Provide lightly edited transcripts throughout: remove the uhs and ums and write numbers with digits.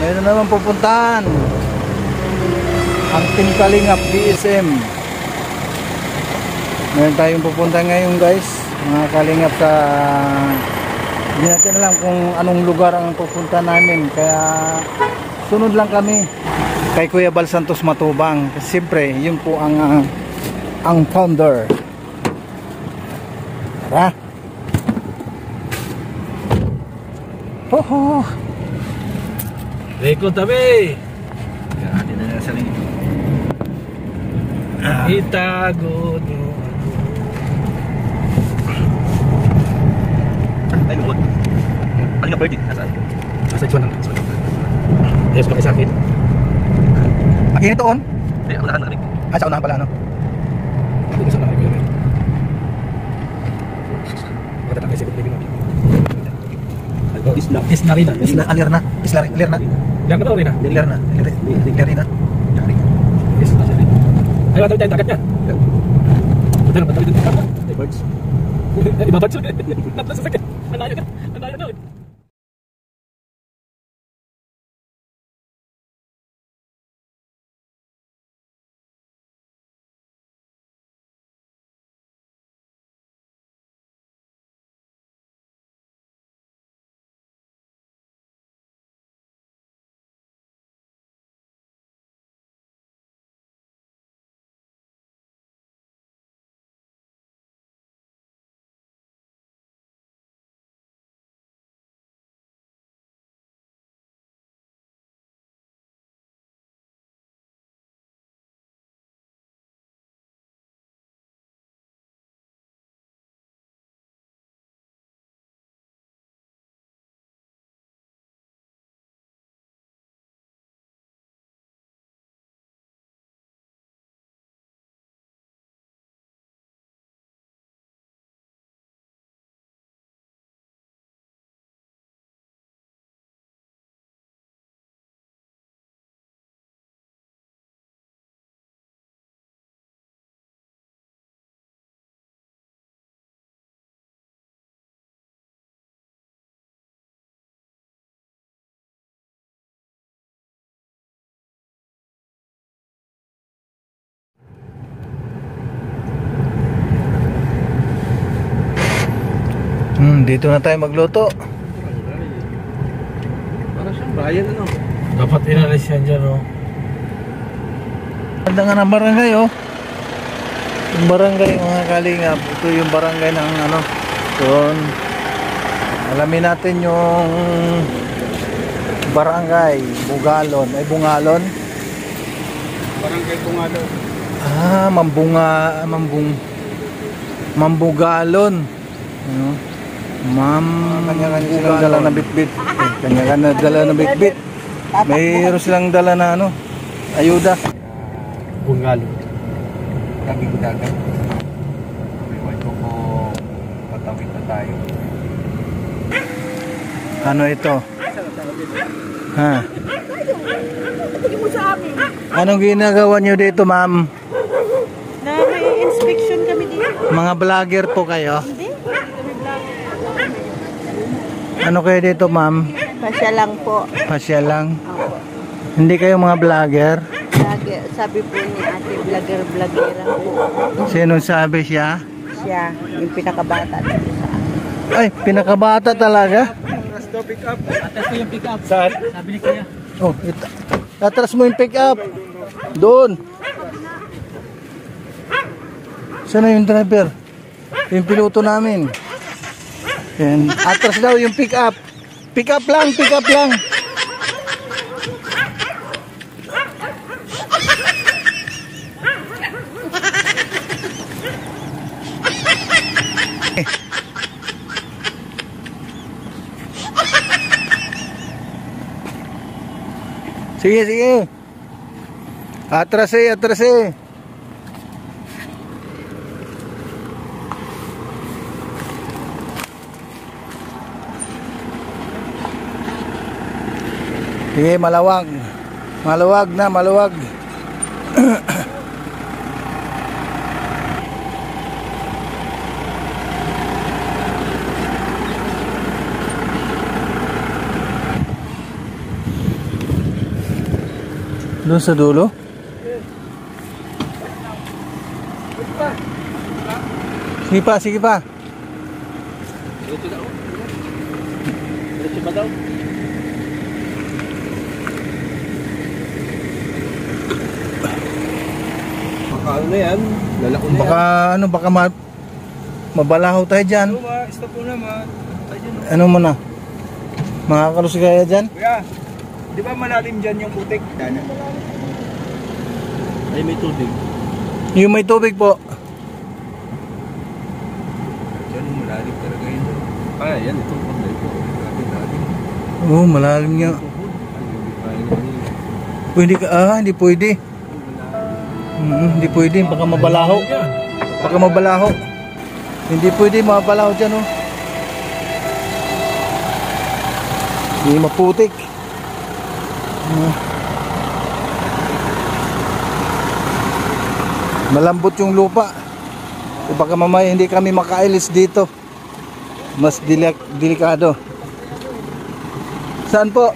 Mayroon naman pupuntahan. Ang Team Kalingap DSM. Meron tayong pupunta ngayon guys, mga Kalingap, sa hindi natin alam kung anong lugar ang pupunta namin, kaya sunod lang kami kay Kuya Bal Santos Matubang kasi siyempre yun po ang founder. Tara. Hoho. Rekod tabi. Grabe na nasa rin. Itago nyo. Ay, lumot. Ano nga birthday? Nasaan? Nasa itswan lang. Yes, pakay sa akin. Akin ito on? Hindi, ako lahat nakalig. Ah, sa unahan pala, no? Hindi sa mga kaya. Magkatang kasi kung bibigyan. Isla rin na. Isla, alir na. Isla, alir na. Diyan ka daw rin na. Alir na. Alir na. Isla siya rin. Ayaw tayo tagat niya. Punta na, patawid dito. Ay, birds. Iba birds. Nasa sakit. Nanayo ka. Nanayo daw. Dito na tayo magluto. Para siyang bayan, ano? Dapat inalis yan dyan, oh. Ganda nga ng barangay, oh. Yung barangay, mga Kalingap. Ito yung barangay ng ano. Doon. Alamin natin yung barangay Bugalon. Ay, Bungalon. Barangay Bungalon. Ah, Mambugalon. Ano? Kanya-kanya silang dala na bitbit. Kanya-kanya dala na bitbit. Mayroon silang dala na ano, ayuda. Bungalo. Lagi ko dagat. Iwan ko kung patawid na tayo. Ano ito? Ha? Anong ginagawa nyo dito, ma'am? Na may inspection kami dito. Mga vlogger po kayo? Hindi, kami vlogger. Ano kayo dito, ma'am? Pasya lang po. Pasya lang? Opo. Hindi kayo mga vlogger? Vlogger, sabi po ni ate, vlogger-vlogger po. Sinong sabi siya? Siya, yung pinakabata dito sa akin. Ay, pinakabata talaga? Rasto pick up. Atas ko yung pick up. Saan? Sabi ni Kuya. Oh, atras mo yung pick up. Doon. Sana yung driver? Yung piloto namin. Yan. Atras daw yung pick up. Pick up lang, pick up lang. Sige, sige. Atras eh, atras eh. Sige, malawag. Maluwag na, maluwag. Doon sa dulo? Sige pa, sige pa. Diretso daw. Diretso ba daw? Baka ano na yan? Lalako na Baka ano, baka mabalaho tayo dyan. yan. Ma, stop mo na, ma. Tayo dyan, Ano mo na? Makakalus kaya dyan? Kuya, di ba malalim dyan yung putik? Dana. Ay, may tubig. Yung may tubig po. Dyan, malalim talaga yun. Ah, yan. Itong pagday ko. Grabe, malalim. Oo, malalim nga. Ay, hindi pa yun. Pwede ka, hindi pwede. Hindi pwede, baka mabalaho. Baka mabalaho. Hindi pwede mabalaho dyan, oh. Hindi maputik. Malambot yung lupa. Baka mamaya hindi kami makailis dito. Mas delikado. Saan po?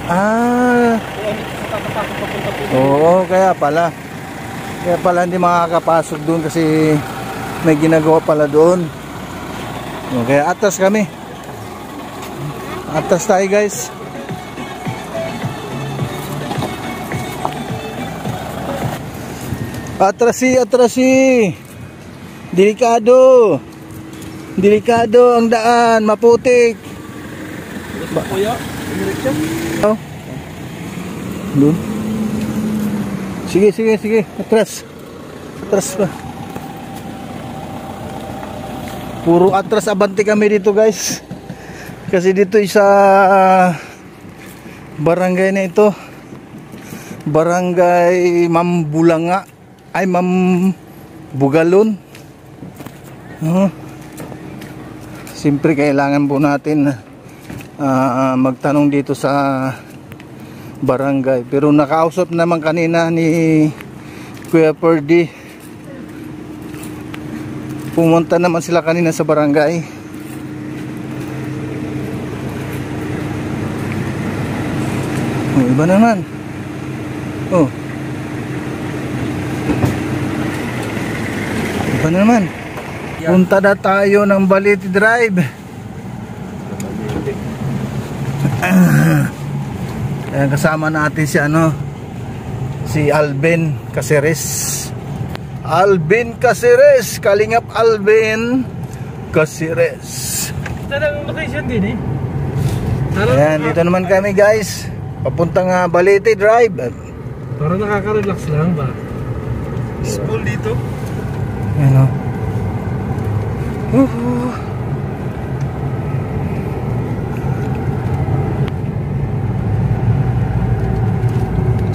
Ah. Oo, kaya pala. Kaya pala hindi makakapasok doon kasi may ginagawa pala doon. Kaya atas kami. Atas tayo, guys. Atrasi. Delikado. Delikado ang daan, maputik. Kuya, Oh. Doon. Sige. Atras. Atras pa. Puro atras abante kami dito, guys. Kasi dito isa barangay na ito. Barangay Mambulanga. Ay, Mambugalon. Siyempre kailangan po natin magtanong dito sa barangay. Pero nakausap naman kanina ni Kuya Perdi. Pumunta naman sila kanina sa barangay. Iba naman. Oh. Iba naman. Punta na tayo ng Balete Drive. Ayan, kasama natin si Alvin Caceres. Alvin Caceres, Kalingap Alvin Caceres. Talagang location din Ayan, dito naman kami, guys. Papuntang Balete Drive. Parang nakaka-relax lang ba? School dito. Ayan,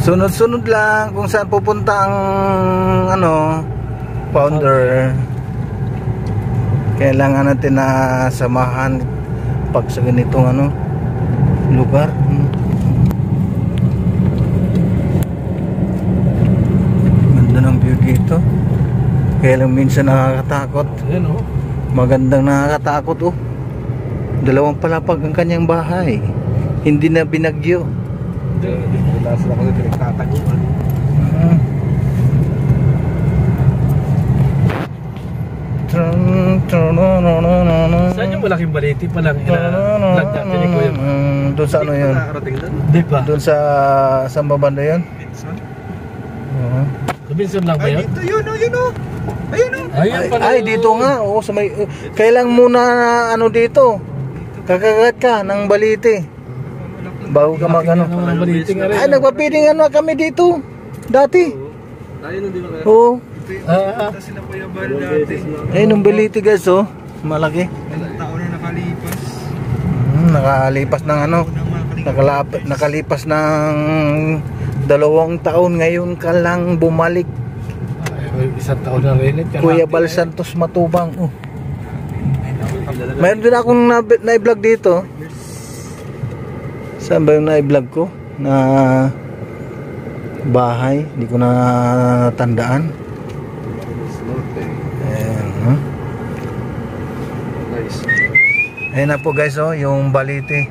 sunod-sunod lang kung saan pupunta ang founder. Kailangan natin na samahan pag sa ganitong lugar. Ganda ng view dito. Kaya lang minsan nakakatakot. Ayan, oh. Magandang nakakatakot, oh. 2 palapag ang kanyang bahay. Hindi na binagyo. Wala sila kasi pinagtataguan. Saan yung malaking baliti pa lang vlog natin ni Kuya? Doon sa ano yun? Nakakarating doon. Di ba? Doon sa saan ba banda yun? Pinsan. Robinson lang ba Ay, yun? dito yun, oh, yun, oh. Ayun, oh. Ayan pala. Ay, dito nga. Oo, sa may, kailang muna dito. Kakagat ka ng Balite. Bago ka Baliti nga rin. Ay, nagpapiling kami dito. Dati. Tayo nung di ba kaya? Oo. Punta sila Kuya Bal dati. Eh, nung Balite, guys, oh. Malaki. Ilang taon na nakalipas. Nakalipas ng nakalipas ng 2 taon. Ngayon ka lang bumalik. Ay, 1 taon na rin. Kuya Bal Santos Matubang. Oh. Mayroon din akong na-vlog dito. Saan ba yung na-vlog ko? Na bahay. Hindi ko na tandaan. Ayan, Nice. Ayan na po, guys, oh, yung Balite.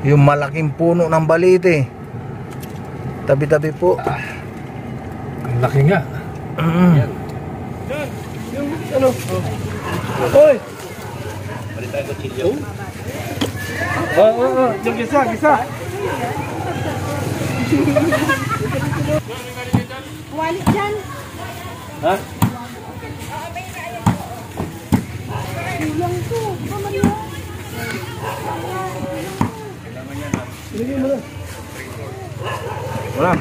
Yung malaking puno ng balite. Tabi-tabi po. Ang laki nga. Yan. Yung ano? Hoy! Balik tayo sa chilyo. Yung gisa. Walit dyan. Ha? Kulang to. Kaman mo. Wala.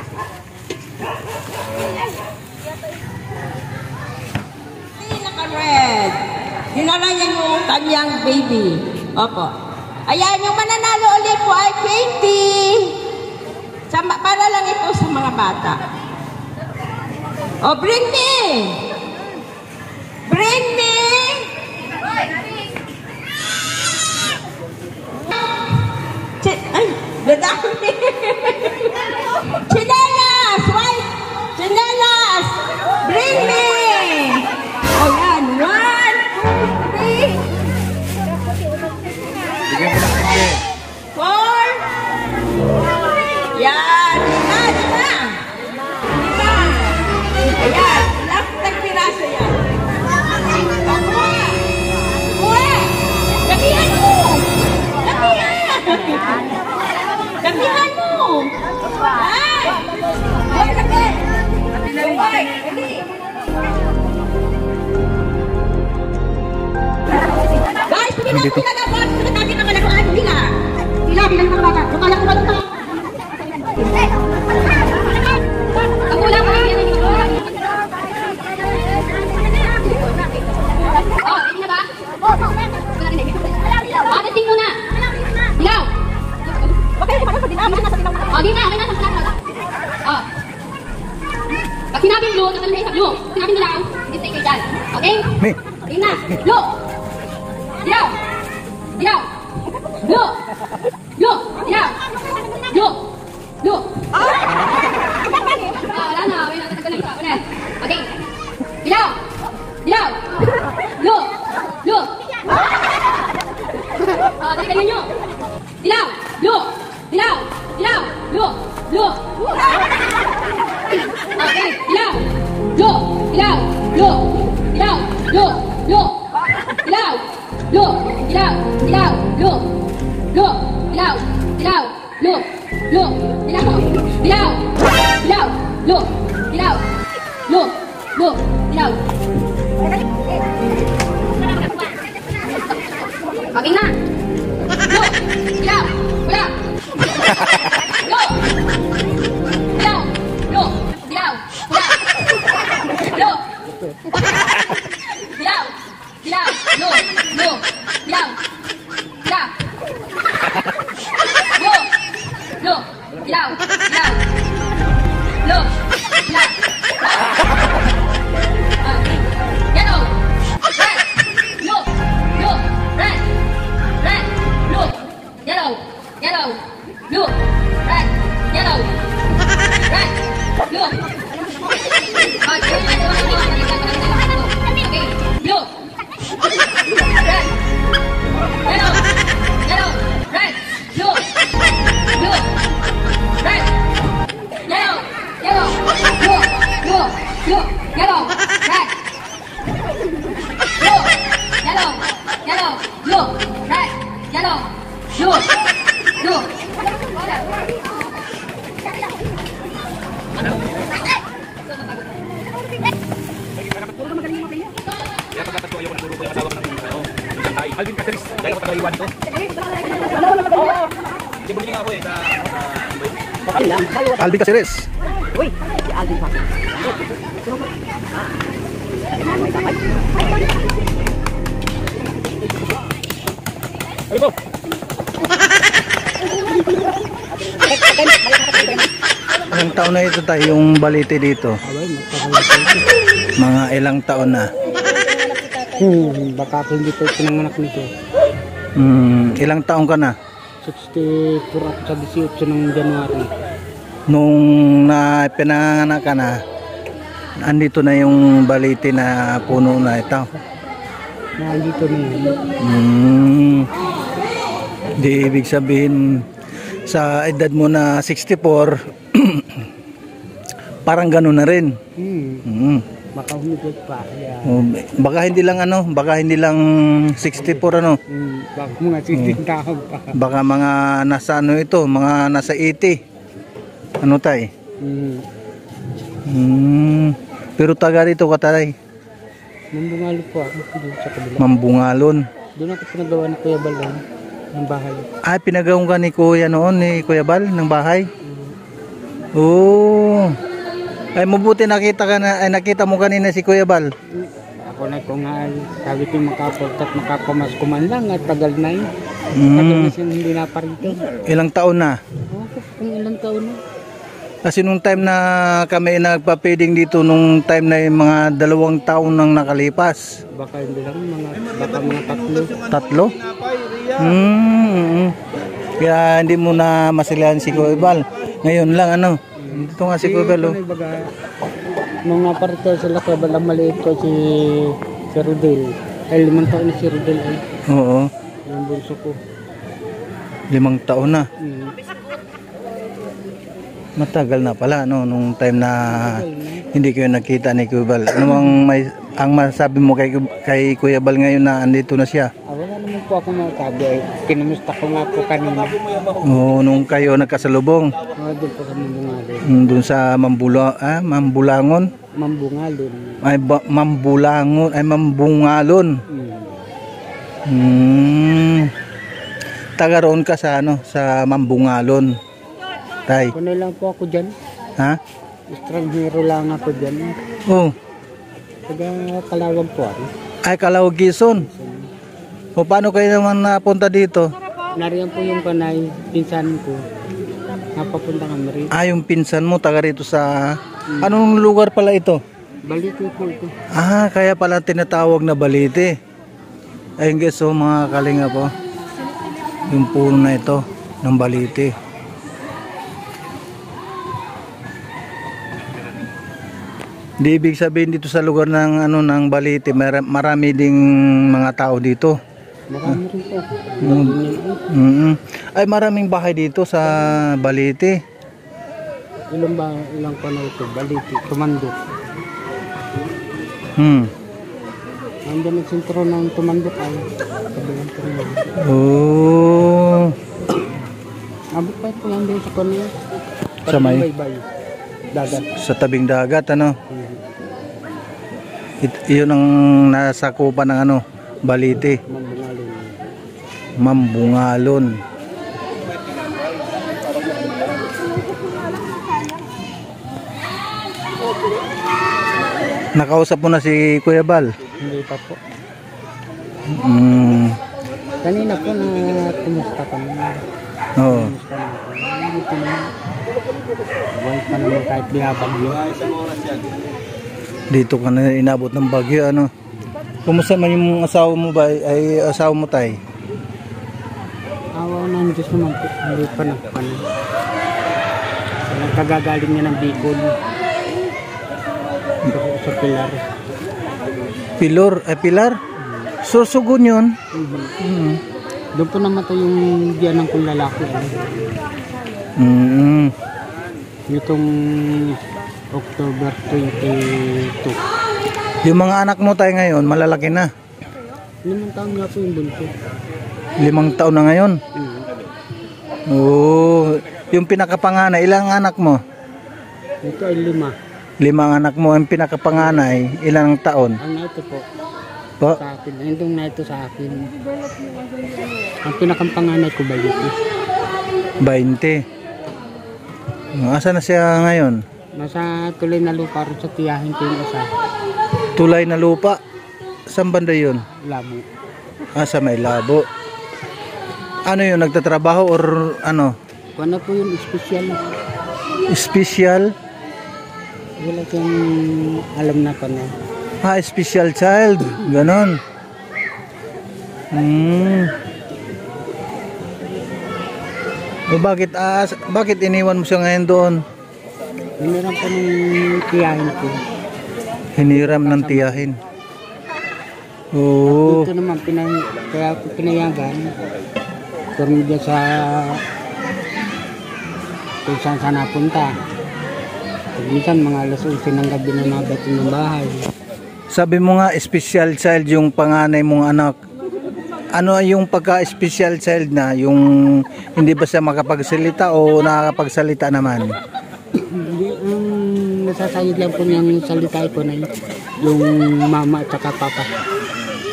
Naka-red. Dinala niya yung kanyang baby. Opo. Ayan, yung mananalo ulit po ay 20. Para lang ito sa mga bata. Oh, bring me! Bring me! Ay, dadami! Chinelas! White! Chinelas! Bring me! O yan, 1, 2, 3, 4. Yan, lima. Ayan, last nagpiraso yan. Kuha! Gabihan mo! Gabihan mo! Ay! Kuha, laki! Kuha, dali! Guys, pinagagawa ko na natin ang kalakuan nila. Sila, bilang mga bata. Lumala ko ba ito? Ako lang ba? Oh, ready na ba? Testing muna. Dilaw. Okay, di ba nasa dilaw? Oh, di na. Oh. Pag sinabing blue, nakalagay sa blue. Sinabing dilaw, hindi stay kayo dyan. Okay? Okay na. Blue. Dilaw. Dilaw. Blue. Blue. Dilaw. Blue. Blue. Wala na. May natatagal lang sa okay. Dilaw. Dilaw. Blue. Blue. Dali kayo nyo. Dilaw. Blue. Dilaw. Dilaw. Blue. Blue. Okay. Dilaw. Blue. Dilaw. Blue. Dilaw. Blue. Blue. Dilaw. Blue. Dilaw. Dilaw. Blue. Blue. Dilaw. Dilaw. Blue. Blue. Dilaw. Dilaw. Dilaw. Blue. Dilaw. Blue. Blue. Dilaw. Okay na. Blue. Dilaw. Wala. Blue. Dilaw. Blue. Dilaw. Wala. Blue. Dilaw. Dilaw. Blue. Blue. Dilaw. Dilaw. Blue. Blue. Dilaw. Dilaw. Blue. Dilaw. Yellow. Red. Blue. Blue. Red. Red. Blue. Yellow. Yellow. Blue. Red. Yellow. Red. Blue. Okay. Blue. Red. Yellow. Yellow. Red. Blue. Blue. Red. Yellow. Yellow. Blue. Blue. Blue. Yellow. Red. Blue. Yellow. Yellow. Blue. Red. Yellow. Blue. Blue. Kaya pagkatas ko ayoko natulog ko yung asawa ko ng Alvin Caceres. Dahil ako tagaliwan ito. Hindi bumili nga ako eh sa Alvin Caceres. Uy, si Alvin pa. Ano po? Ilang taon na ito tayo yung balite dito? Mga ilang taon na. Baka hindi ko pinanganak nito. Ilang taon ka na? 64 ako sa 18 ng January. Nung pinanganak ka na, andito na yung balite na puno na ito. Nandito na yun. Di ibig sabihin sa edad mo na 64, parang gano'n na rin. Mm. Baka humigit pa. Yeah. Baka hindi lang 64 ano. Baka mga 16 taon pa. Baka mga nasa mga nasa 80. Ano tay? Pero taga rito ka tay? Mambungalo po ako doon sa kabila. Mambungalon. Doon ako pinagawa ni Kuya Bal ng bahay. Ay, pinagawang ka ni Kuya noon, ni Kuya Bal, ng bahay? Oo. Ay, mabuti nakita mo kanina si Kuya Bal. Ako na ko nga, sabi ko makapamas ko man lang at tagal na yun. Tagal na siya hindi na parito. Ilang taon na? Kung ilang taon na. Kasi nung time na kami nagpa-feeding dito, nung time na yung mga 2 taon nang nakalipas. Baka hindi lang, baka mga 3? 3. Kaya hindi mo na masilahan si Kuya Bal. Ngayon lang dito nga si Kuya Bal. Nung naparito sila Kuya Bal, ang maliit ko si Rodel. Ay 5 taon na si Rodel ay. Oo. Yung bunso ko. 5 taon na. Matagal na pala nung time na hindi kayo nakita ni Kuya Bal. Ang masabi mo kay Kuya Bal ngayon na andito na siya? Wala naman po ako masabi. Kinumusta ko nga po kanina. Oo, nung kayo nagkasalubong. Doon po sa Mambungalon. Doon sa Mambulangon? Mambungalon. Ay, Mambungalon. Taga roon ka sa Mambungalon. Tay. Kunay lang po ako dyan. Ha? Estranghero lang ako dyan. Oo. Taga Kalawag po ako. Ay, Calawag, Quezon. O paano kayo naman napunta dito? Nariyan po yung panay, pinsan ko. Napapunta kami rin. Ah, yung pinsan mo, taga rito sa... Anong lugar pala ito? Balite po ito. Ah, kaya pala tinatawag na Balite. Ayun guys, mga kalinga po. Yung puno na ito, ng Balite. Di ibig sabihin dito sa lugar ng ng Balite, marami ding mga tao dito. Marami rin po. Ay, maraming bahay dito sa Balite. Ilang pa na ito, Balite, Tumandok. Nandiyan ang sentro ng Tumandok ay kabilang po rin. Oh. Abot pa ito yan din sa kanila. Sa may? Baybay. Dagat. Sa tabing dagat, Iyon ang nasakupan ng Balite. Mambungalon. Nakausap mo na si Kuya Bal? Hindi pa po. Kanina po na kumusta kami. Oo. Kumusta na ako. Ito na. Buhay pa naman kahit binabagyo. Dito ka na inabot ng bagyo, Kumusta man yung asawa mo ba? Ay asawa mo tay? Awa ng Diyos naman po. Hindi pa nagpaano. Nagkagagaling niya ng Bicol. Sa Pilar. Pilar? Susugon yun? Doon po namatay yung biyanang kong lalaki. Itong October 22. Yung mga anak mo tayo ngayon, malalaki na. 5 taon nga po yung bunso. 5 taon na ngayon? Oo. Yung pinakapanganay, ilang anak mo? Ito ay 5. 5 anak mo. Yung pinakapanganay, ilang taon? Ang na ito po. Po? Sa akin. Yung na ito sa akin. Ang pinakapanganay ko ba ito? 20. Asa na siya ngayon? Nasa tulay na lupa rin sa tiyahin ko yung isa. Tulay na lupa? Saan banda yun? Labo. Sa may Labo. Ano yun? Nagtatrabaho or ano? Ano po yung special? Special? Wala siyang alam na pa na. Special child. Ganon. Bakit iniwan mo siya ngayon doon? Hiniram pa ng tiyahin ko. Hiniram ng tiyahin. Oo. Dito naman, kaya ako pinayagan. Turmi dyan sa kung saan saan napunta. Pag minsan mga alas 11 ng gabi na nadating ng bahay. Sabi mo nga, special child yung panganay mong anak. Ano yung pagka-special child na? Yung hindi ba siya makapagsalita o nakakapagsalita naman? Hindi, nasasayid lang po niyang salita ko na yung mama at saka papa.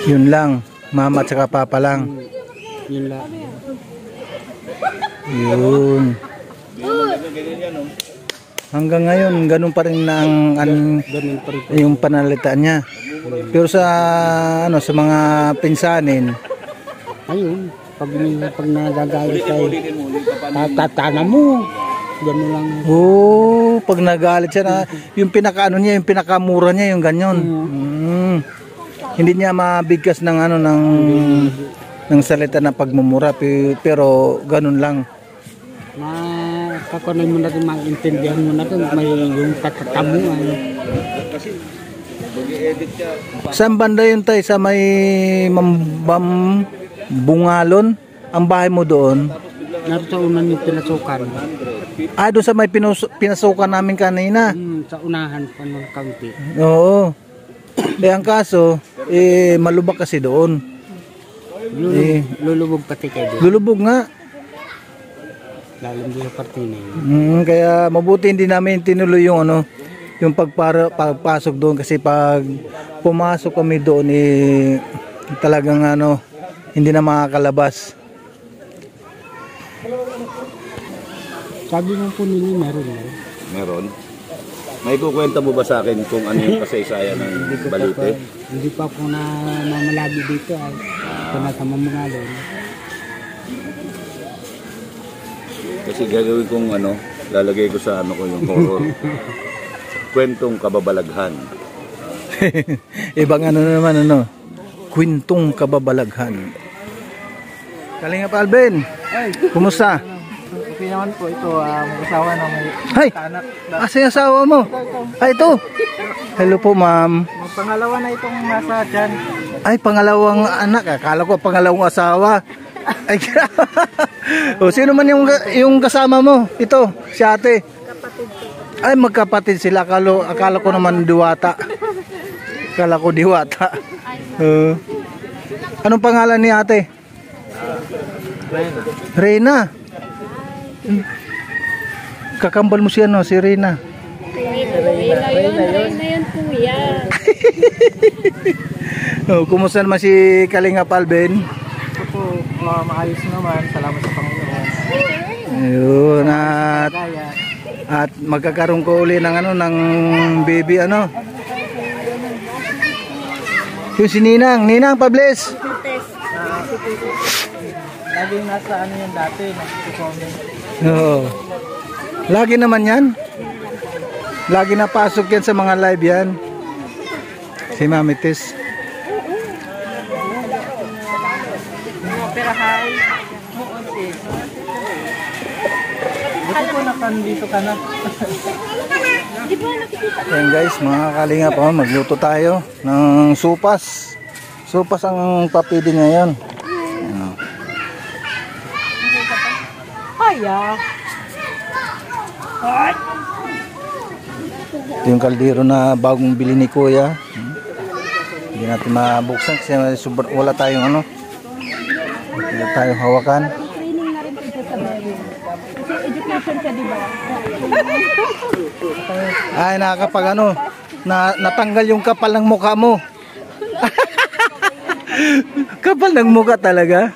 Yun lang. Mama at saka papa lang. Yun lang. Yun. Hanggang ngayon, ganun pa rin na Ganun pa rin po. yung panalita niya. Pero sa sa mga pinsanin, Ayun, pag nagagalit kayo, tatana mo. Ganun lang. pag nagalit siya na, yung niya, yung pinakamura niya, yung ganyan. Hindi niya mabigkas ng ng salita na pagmumura, pero ganun lang. Kakunay mo na rin, maintindihan mo na rin, may yung katatamuan. Saan banda yun tayo? Sa may Bungalon? Ang bahay mo doon? Naroon unan yung pinasukan. Doon sa may pinasukan namin kanina. Sa unahan pa ng kaunti. Oo. Ang kaso, malubak kasi doon. Lulubog pati kayo doon. Lulubog nga. Lalim din sa partina yun. Kaya mabuti hindi namin tinuloy yung yung pagpasok doon kasi pag pumasok kami doon talagang hindi na makakalabas. Sabi mo po nila meron na. Meron? May kukwenta mo ba sa akin kung ano yung kasaysayan ng Balite? Hindi pa po na mamalagi dito ay sa Mamungalon. Kasi gagawin kong lalagay ko sa ko yung horror. Kwentong kababalaghan. Ibang naman kwentong kababalaghan. Kalingap Alvin, kumusta? Okay naman po ito, mag-asawa na may anak. Asa yung asawa mo? Ito. Hello po ma'am. Pangalawa na itong nasa dyan. Ay, pangalawang anak. Akala ko pangalawang asawa. Ay, sino man yung kasama mo? Ito, si ate. Ay, magkapatid sila. Akala ko naman diwata. Akala ko diwata. Anong pangalan ni ate? Reyna. Kakambal mo siya si Reyna. Reyna yun kuya. Kumusta naman si Kalingap Alvin? Ito po, maayos naman. Salamat sa Panginoon. Ayun, at magkakaroon ko uli ng baby yung si Ninang Pables. Laging nasa yan dati, nag-comment. Oo. Lagi naman yan. Lagi napasok yan sa mga live yan. Si Mami Tess. Operahay. Buti po nakandito ka na. Ayan guys, mga kalingap, magluto tayo ng supas. Supas ang papili ngayon. Kaya. Ito yung kaldero na bagong bili ni Kuya. Hindi natin mabuksan kasi wala tayong wala tayong hawakan. Training na rin po sa bayan. Kasi education siya, di ba? Ay, nakakapag natanggal yung kapal ng mukha mo. Kapal ng mukha talaga.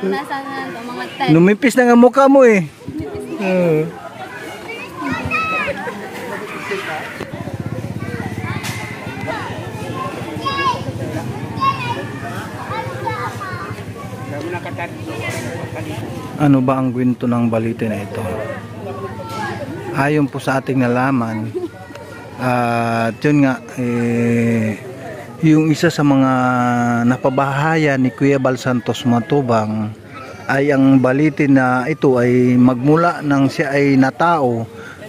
Nasa mga 10. Numipis na nga mukha mo eh. Ano ba ang kwento ng Balite na ito? Ayon po sa ating nalaman, at yun nga, yung isa sa mga napabahaya ni Kuya Bal Santos Matubang ay ang Balite na ito ay magmula nang siya ay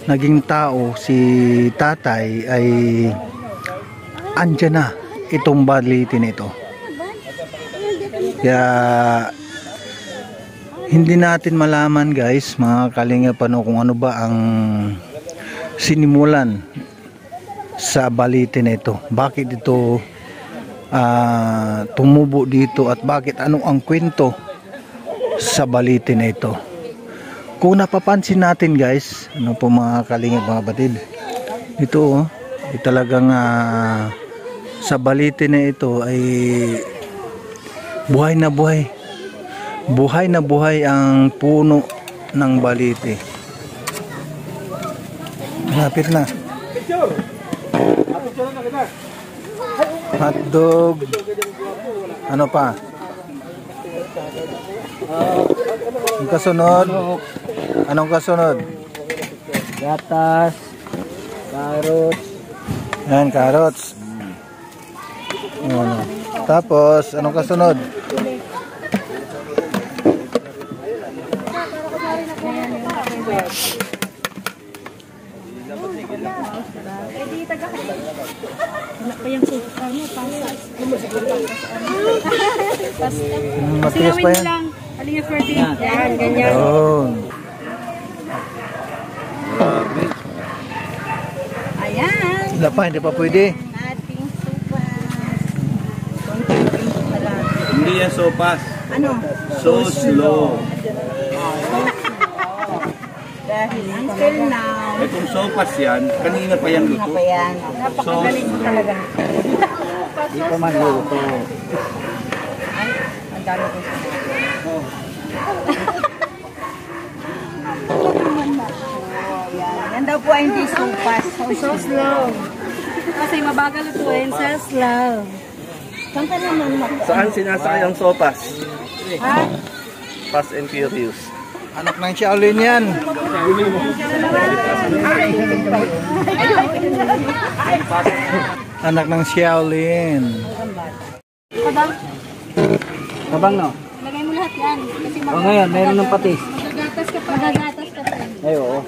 naging tao, si tatay ay andyan na itong Balite na ito. Kaya Hindi natin malaman guys, mga kalingap, kung ano ba ang sinimulan sa balite na ito. Bakit ito tumubo dito at bakit ano ang kwento sa balite na ito. Kung napapansin natin guys, ano po mga kalingap, mga batid, ito talagang sa balite na ito ay buhay na buhay. Buhay na buhay ang puno ng balite. Malapit na. Hotdog. Ano pa? Ang kasunod? Anong kasunod? Gatas, carrots. Yan, carrots. Ano. Tapos, anong kasunod? Matigas pa yan. Yan, ganyan. Yun. Ayan. Wala pa, hindi pa pwede. Ating sopas. Hindi yan sopas. Ano? So slow. Dahil until now, Eh kung sopas yan, kanina pa yan luto. pa yan. Napakagaling mo talaga. Hindi pa man luto. Ang dami ko sa yan daw po ay hindi sopas. So slow. Kasi mabagal lutuin sa slow. Saan ka naman Saan sinasakay ang sopas? Ha? Fast and Furious. Anak ng Shaolin yan. Anak ng Shaolin. Kabang, Kabang no? lagay mo lahat yan. Kasi O ngayon, meron ng patis. magagatas ka pa. Magagatas ka pa. Ay, oo.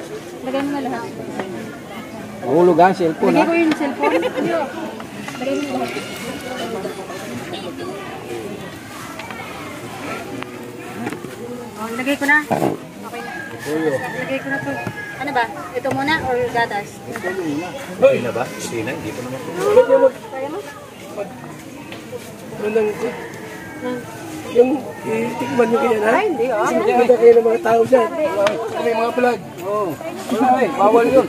Lagay mo na lahat. Mahulog ang cellphone Lagay ha. ko yung cellphone. Lagay mo lahat. Oh, lagay ko na. Okay na. Lagay ko na to. Ano ba? Ito muna or gatas? Hindi na ba? Hindi na, hindi pa naman. Kaya mo? Yung itikman nyo kaya na? Ay, hindi ah. Hindi kayo ng mga tao dyan. May mga vlog. Oo. Ay, bawal yun.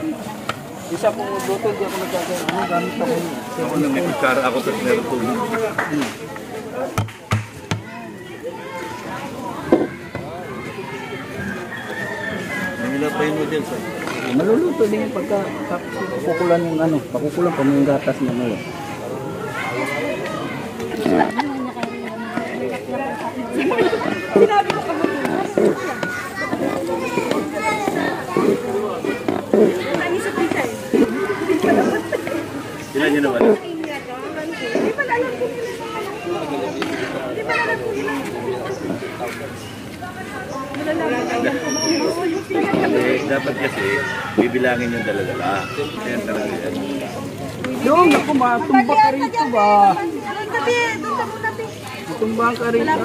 Isa pong luto, hindi ako nagkakaroon. Ano, gamit ako yun. Ako nang may kutsara ako sa meron tubig. Manila pa yung noodles. Maluluto din yung pagka pakukulan yung ano, pakukulan pa mo yung gatas na mo. Ilan yun naman? Dapat kasi bibilangin yung dala-dala. Kaya talaga yan. Yung, naku, matumba ka rito ba? Matumba ka rito.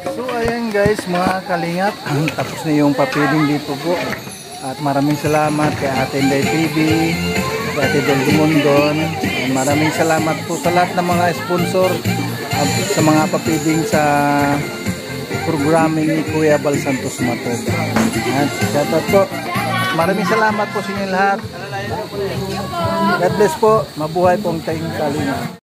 So ayan guys, mga kalingap, tapos na yung papiling dito po. At maraming salamat kay Ate Inday TV, kay Ate Del Dumondon. Maraming salamat po sa lahat ng mga sponsor sa mga papiling sa programming ni Kuya Bal Santos Matod. At shoutout po. Maraming salamat po sa inyo lahat. God bless po. Mabuhay pong tayong kalingap.